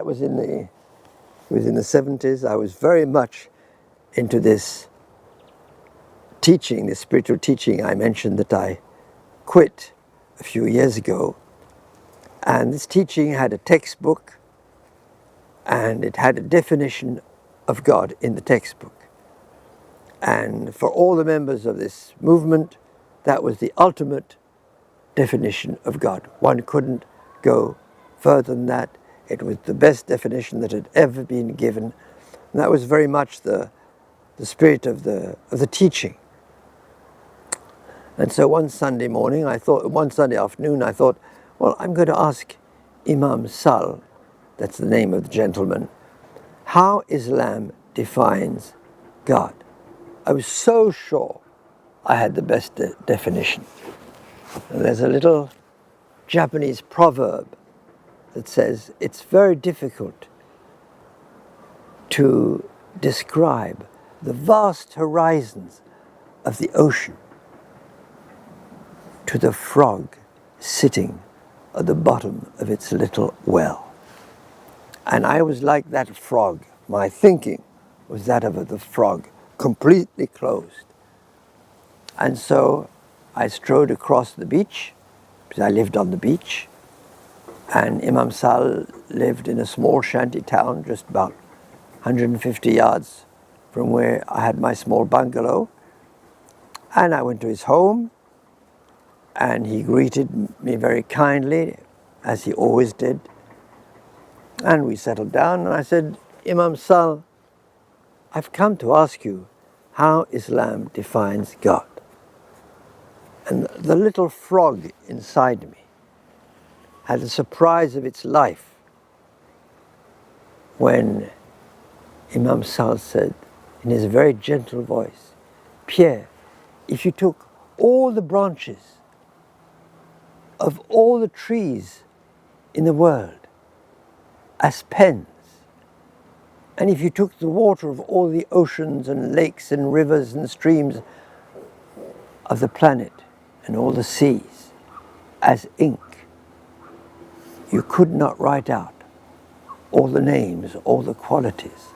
that was in the 70s. I was very much into this teaching, this spiritual teaching. I mentioned that I quit a few years ago, and this teaching had a textbook, and it had a definition of God in the textbook. And for all the members of this movement, that was the ultimate definition of God. One couldn't go further than that. It was the best definition that had ever been given. And that was very much the spirit of the teaching. And so one Sunday afternoon, I thought, well, I'm going to ask Imam Sal, that's the name of the gentleman, how Islam defines God. I was so sure I had the best definition. And there's a little Japanese proverb that says it's very difficult to describe the vast horizons of the ocean to the frog sitting at the bottom of its little well. And I was like that frog. My thinking was that of the frog, completely closed. And so I strode across the beach, because I lived on the beach, and Imam Sal lived in a small shanty town just about 150 yards from where I had my small bungalow. And I went to his home, and he greeted me very kindly, as he always did. And we settled down, and I said, Imam Sal, I've come to ask you how Islam defines God. And the little frog inside me had the surprise of its life when Imam Sal said, in his very gentle voice, Pierre, if you took all the branches of all the trees in the world as pens, and if you took the water of all the oceans and lakes and rivers and streams of the planet and all the seas as ink, you could not write out all the names, all the qualities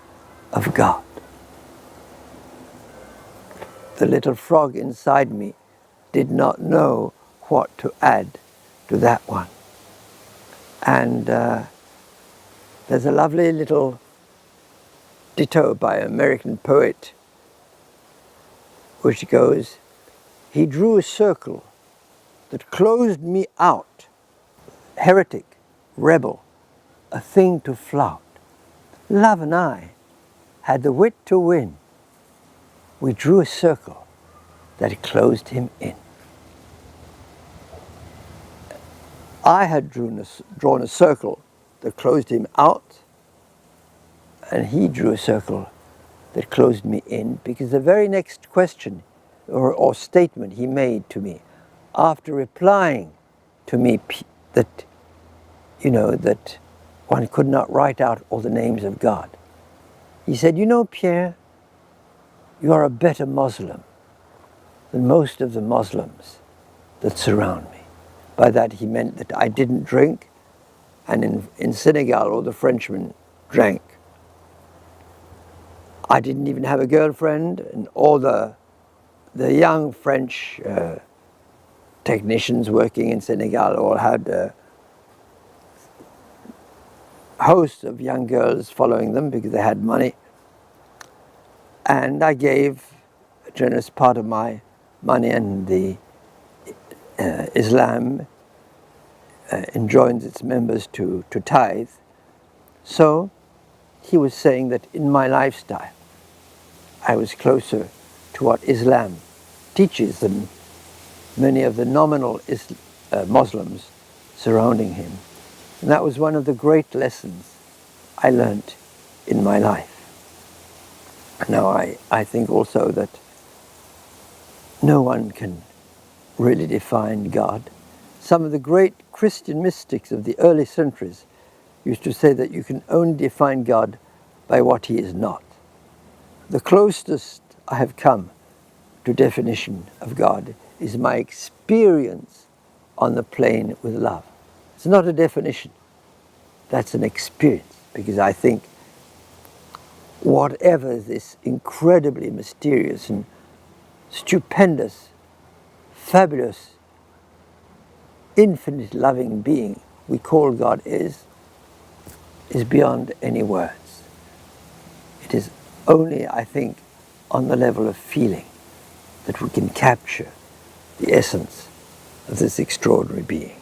of God. The little frog inside me did not know what to add to that one. And there's a lovely little ditto by an American poet which goes, he drew a circle that closed me out, heretic, rebel, a thing to flout. Love and I had the wit to win. We drew a circle that closed him in. I had drawn a circle that closed him out, and he drew a circle that closed me in, because the very next question or statement he made to me, after replying to me that, that one could not write out all the names of God, he said, Pierre, you are a better Muslim than most of the Muslims that surround me. By that he meant that I didn't drink, and in Senegal all the Frenchmen drank. I didn't even have a girlfriend, and all the young French technicians working in Senegal all had hosts of young girls following them because they had money. And I gave a generous part of my money, and the Islam enjoins its members to tithe. So he was saying that in my lifestyle I was closer to what Islam teaches than many of the nominal Muslims surrounding him. And that was one of the great lessons I learnt in my life. Now I think also that no one can really define God. Some of the great Christian mystics of the early centuries used to say that you can only define God by what he is not. The closest I have come to definition of God is my experience on the plane with love. It's not a definition, that's an experience. because I think whatever this incredibly mysterious and stupendous, fabulous, infinite loving being we call God is beyond any words. It is only, I think, on the level of feeling that we can capture the essence of this extraordinary being.